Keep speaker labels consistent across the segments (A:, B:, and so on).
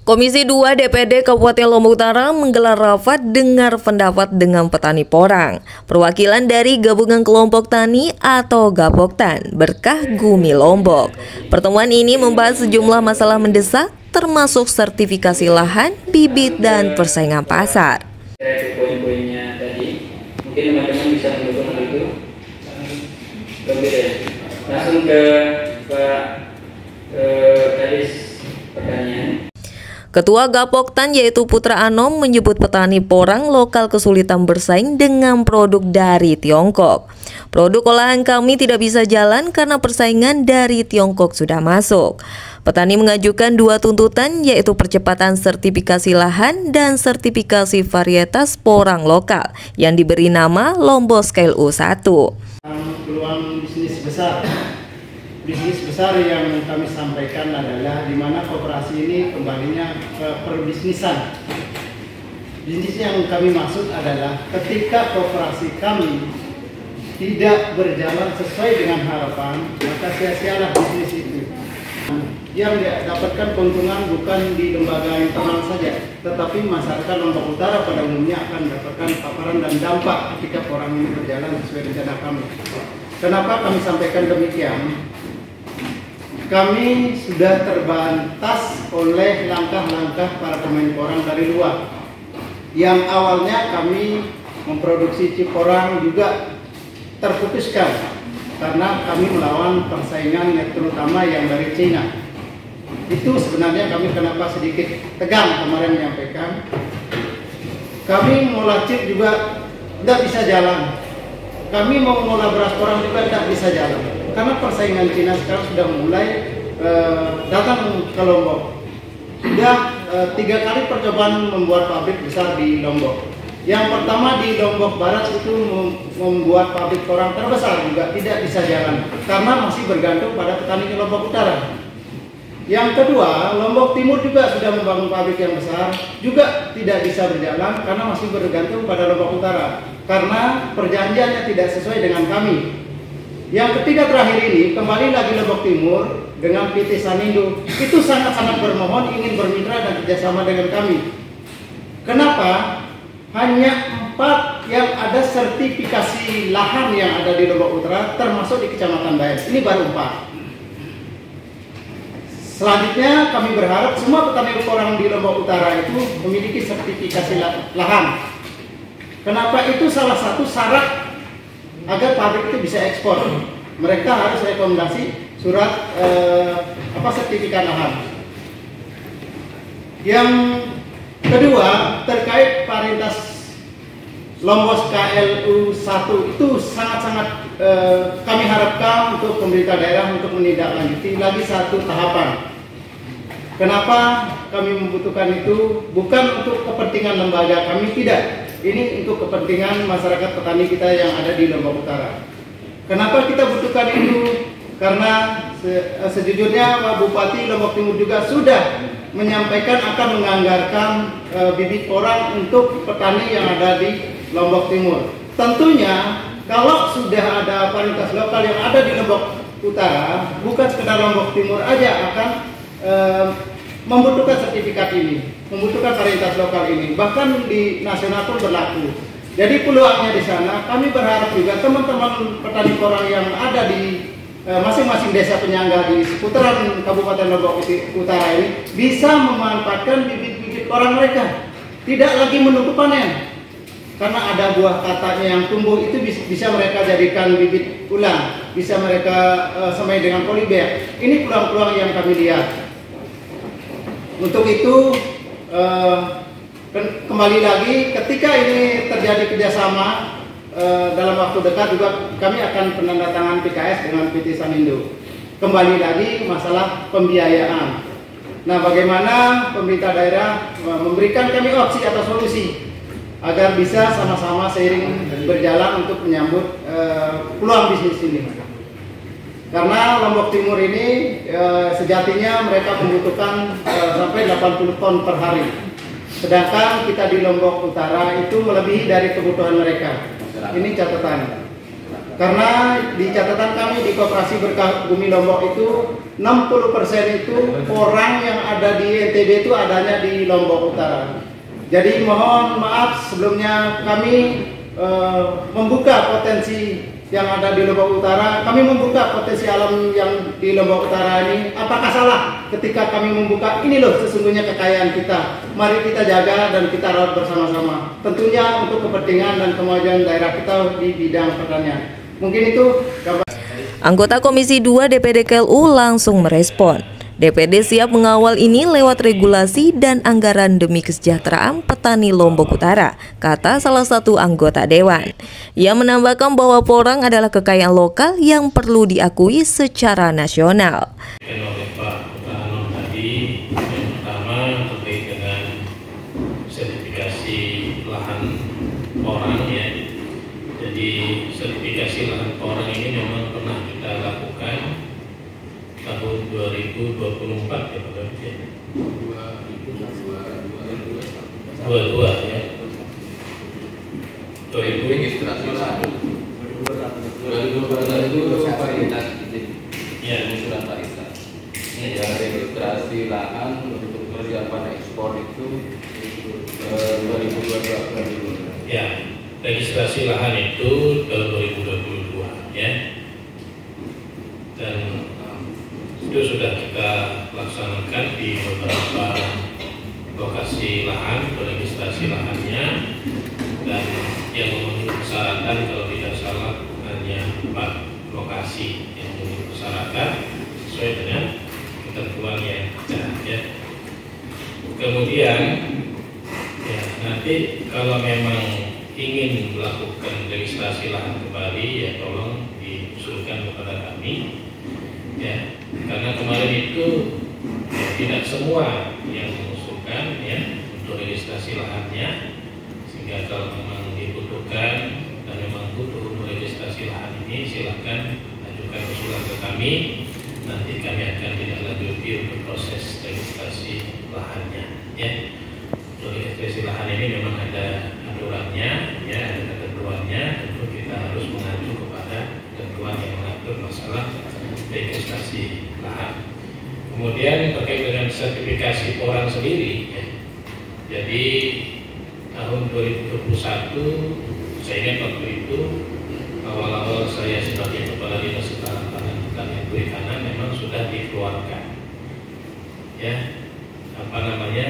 A: Komisi 2 DPD Kabupaten Lombok Utara menggelar rapat dengar pendapat dengan petani porang. Perwakilan dari Gabungan Kelompok Tani atau Gapoktan Berkah Gumi Lombok. Pertemuan ini membahas sejumlah masalah mendesak termasuk sertifikasi lahan, bibit, dan persaingan pasar.
B: Poin-poinnya tadi, mungkin teman-teman bisa mendukung itu. Langsung ke Pak Kadis pertanyaan.
A: Ketua Gapoktan yaitu Putra Anom menyebut petani porang lokal kesulitan bersaing dengan produk dari Tiongkok. Produk olahan kami tidak bisa jalan karena persaingan dari Tiongkok sudah masuk. Petani mengajukan dua tuntutan yaitu percepatan sertifikasi lahan dan sertifikasi varietas porang lokal yang diberi nama Lombok Scale U1.
C: Peluang bisnis besar yang kami sampaikan adalah di mana koperasi ini kembalinya ke perbisnisan. Bisnis yang kami maksud adalah ketika koperasi kami tidak berjalan sesuai dengan harapan, maka sia-sialah bisnis itu. Yang didapatkan keuntungan bukan di lembaga internal saja, tetapi masyarakat Lombok Utara pada umumnya akan mendapatkan paparan dan dampak ketika porang ini berjalan sesuai rencana kami. Kenapa kami sampaikan demikian? Kami sudah terbatas oleh langkah-langkah para pemain porang dari luar. Yang awalnya kami memproduksi chip porang juga terputuskan karena kami melawan persaingan yang terutama yang dari Cina. Itu sebenarnya kami kenapa sedikit tegang kemarin menyampaikan. Kami mengolah chip juga tidak bisa jalan. Kami mau mengolah beras porang juga tidak bisa jalan. Karena persaingan Cina sekarang sudah mulai datang ke Lombok. Sudah 3 kali percobaan membuat pabrik besar di Lombok. Yang pertama di Lombok Barat itu membuat pabrik porang terbesar juga tidak bisa jalan karena masih bergantung pada petani di Lombok Utara. Yang kedua, Lombok Timur juga sudah membangun pabrik yang besar, juga tidak bisa berjalan karena masih bergantung pada Lombok Utara karena perjanjiannya tidak sesuai dengan kami. Yang ketiga terakhir ini, kembali lagi Lombok Timur dengan PT Sanindo, itu sangat-sangat bermohon ingin bermitra dan kerjasama dengan kami. Kenapa? Hanya 4 yang ada sertifikasi lahan yang ada di Lombok Utara, termasuk di Kecamatan Bayan. Ini baru 4. Selanjutnya kami berharap semua petani porang di Lombok Utara itu memiliki sertifikasi lahan. Kenapa? Itu salah satu syarat agar pabrik itu bisa ekspor. Mereka harus rekomendasi surat sertifikat lahan. Yang kedua terkait varietas Lombok Scale U1 itu sangat-sangat kami harapkan untuk pemerintah daerah untuk menindaklanjuti lagi satu tahapan. Kenapa kami membutuhkan itu? Bukan untuk kepentingan lembaga kami, tidak. Ini untuk kepentingan masyarakat petani kita yang ada di Lombok Utara. Kenapa kita butuhkan itu? Karena sejujurnya Pak Bupati Lombok Timur juga sudah menyampaikan akan menganggarkan bibit porang untuk petani yang ada di Lombok Timur. Tentunya kalau sudah ada varietas lokal yang ada di Lombok Utara, bukan sekedar Lombok Timur aja akan membutuhkan sertifikat ini, membutuhkan varietas lokal ini, bahkan di nasional pun berlaku. Jadi peluangnya di sana, kami berharap juga teman-teman petani porang yang ada di masing-masing desa penyangga di seputaran Kabupaten Lombok Utara ini bisa memanfaatkan bibit-bibit porang mereka, tidak lagi menunggu panen. Karena ada buah katanya yang tumbuh itu bisa mereka jadikan bibit ulang, bisa mereka semai dengan polybag. Ini peluang-peluang yang kami lihat. Untuk itu kembali lagi ketika ini terjadi kerjasama dalam waktu dekat juga kami akan penandatangan PKS dengan PT Sanindo. Kembali lagi masalah pembiayaan. Nah, bagaimana pemerintah daerah memberikan kami opsi atau solusi agar bisa sama-sama seiring berjalan untuk menyambut peluang bisnis ini. Karena Lombok Timur ini sejatinya mereka membutuhkan sampai 80 ton per hari. Sedangkan kita di Lombok Utara itu melebihi dari kebutuhan mereka. Ini catatan. Karena di catatan kami di Koperasi Berkah Bumi Lombok itu 60% itu orang yang ada di NTB itu adanya di Lombok Utara. Jadi mohon maaf sebelumnya kami membuka potensi yang ada di Lombok Utara. Kami membuka potensi alam yang di Lombok Utara ini. Apakah salah ketika kami membuka ini loh sesungguhnya kekayaan kita. Mari kita jaga dan kita rawat bersama-sama. Tentunya untuk kepentingan dan kemajuan daerah kita di bidang pertanian. Mungkin itu kabar.
A: Anggota Komisi 2 DPD KLU langsung merespon. DPD siap mengawal ini lewat regulasi dan anggaran demi kesejahteraan petani Lombok Utara, kata salah satu anggota dewan. Ia menambahkan bahwa porang adalah kekayaan lokal yang perlu diakui secara nasional.
D: Oleh Pak Anom tadi, yang pertama terkait dengan sertifikasi lahan porang ya. Jadi sertifikasi lahan porang ini memang pernah kita lakukan tahun 2024 ya Pak Gabus ya. 22 ya. 2000 registrasi lahan. 2022 itu paritas ya, surat paritas. Yang registrasi lahan untuk persiapan ekspor itu 2022. Ya, registrasi lahan itu tahun 2022 ya. Dan itu sudah kita laksanakan di beberapa lokasi lahan, registrasi lahannya, dan yang memenuhi persyaratan kalau tidak salah hanya 4 lokasi yang memenuhi persyaratan sesuai dengan ketentuan yang ada ya. Kemudian ya, nanti kalau memang ingin melakukan registrasi lahan kembali ya tolong diusulkan kepada kami ya, karena kemarin itu ya, tidak semua yang mengusulkan ya untuk registrasi lahannya, sehingga kalau memang dibutuhkan dan memang butuh untuk registrasi lahan ini silakan ajukan usulan ke kami, nanti kami akan tidak lanjuti untuk proses registrasi lahannya ya. Untuk registrasi lahan ini memang ada aturannya ya, ada ketentuannya, tentu kita harus mengacu kepada ketentuan yang mengatur masalah registrasi lahan. Kemudian terkait dengan sertifikasi porang sendiri ya. Jadi tahun 2021 saya ingat waktu itu awal-awal saya sebagai kepala dinas ketahanan pangan dan perikanan memang sudah dikeluarkan ya, apa namanya,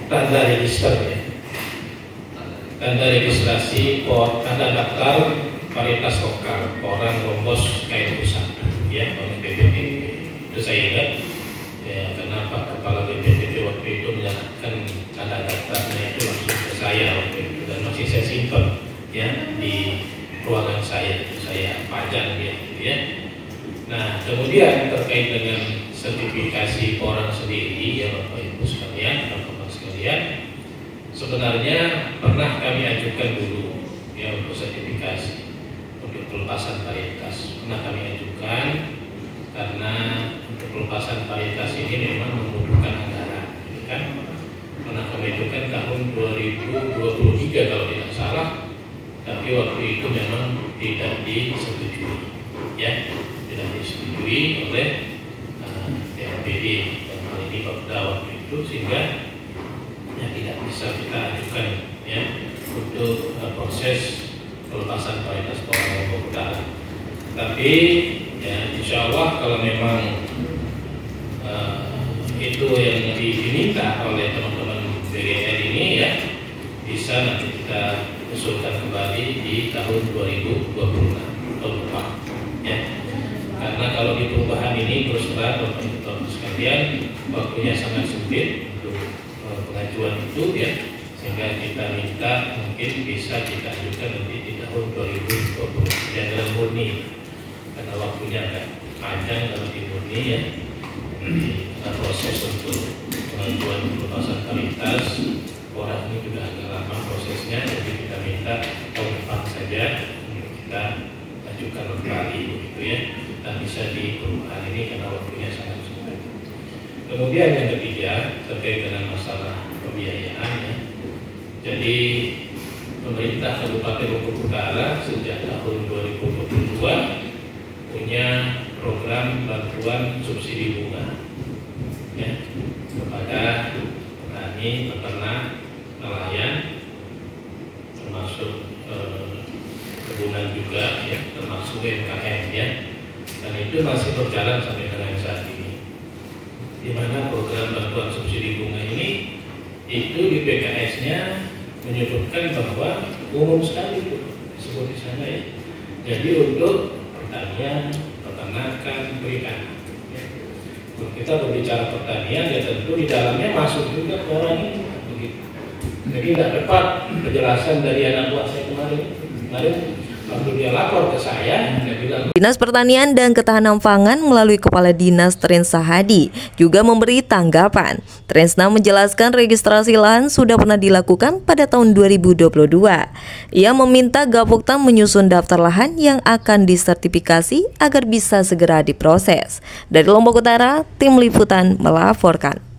D: tanda register ya, tanda registrasi tanda daftar varietas lokal porang rombos kain pusat ya oleh BPPT. Itu saya ingat ya, karena Pak Kepala BPPT waktu itu menyatakan tanda daftarnya itu langsung ke saya waktu itu, dan masih saya simpan ya di ruangan saya, itu saya pajang dia gitu ya. Nah kemudian terkait dengan sertifikasi porang sendiri ya Bapak Ibu sekalian, teman-teman sekalian, sebenarnya pernah kami ajukan dulu ya untuk sertifikasi untuk pelepasan varietas, pernah kami ajukan karena untuk pelepasan varietas ini memang membutuhkan anggaran gitu kan. Pernah kami ajukan tahun 2023 kalau tidak salah, tapi waktu itu memang tidak disetujui ya, tidak disetujui oleh DPD dan hal ini Bapeda waktu itu, sehingga ya tidak bisa kita ajukan ya untuk proses pelepasan varietas porang Lombok Utara. Tapi ya insya Allah kalau memang itu yang diminta oleh teman-teman BGR ini ya, bisa nanti kita usulkan kembali di tahun 2026 tahun depan ya. Karena kalau di perubahan ini terus terang Bapak-Ibu sekalian waktunya sangat sempit untuk pengajuan itu ya, sehingga kita minta mungkin bisa kita ajukan nanti di tahun 2020 ya, dalam murni, karena waktunya agak panjang kalau di murni ya. Proses untuk pengajuan pelepasan varietas porang ini juga agak lama prosesnya, jadi kita minta tahun depan saja untuk kita ajukan kembali begitu ya, dan bisa di perubahan ini karena waktunya sangat sempit. Kemudian yang ketiga terkait dengan masalah pembiayaan ya. Jadi pemerintah Kabupaten Lombok Utara sejak tahun 2022 punya program bantuan subsidi bunga ya, kepada petani, peternak, nelayan, termasuk kebunan juga ya, termasuk UMKM ya, dan itu masih berjalan sampai dengan saat ini. Di mana program bantuan subsidi bunga ini itu di PKS-nya menyebutkan bahwa umum sekali itu disebut di sana ya. Jadi untuk pertanian, peternakan, perikanan. Ya. Kalau kita berbicara pertanian, ya tentu di dalamnya masuk juga orang ini. Begitu. Jadi tidak tepat penjelasan dari anak buah saya kemarin waktu dia lapor ke saya, dia bilang.
A: Dinas Pertanian dan Ketahanan Pangan melalui Kepala Dinas Trensna Hadi juga memberi tanggapan. Trensna menjelaskan registrasi lahan sudah pernah dilakukan pada tahun 2022. Ia meminta Gapoktan menyusun daftar lahan yang akan disertifikasi agar bisa segera diproses. Dari Lombok Utara, Tim Liputan melaporkan.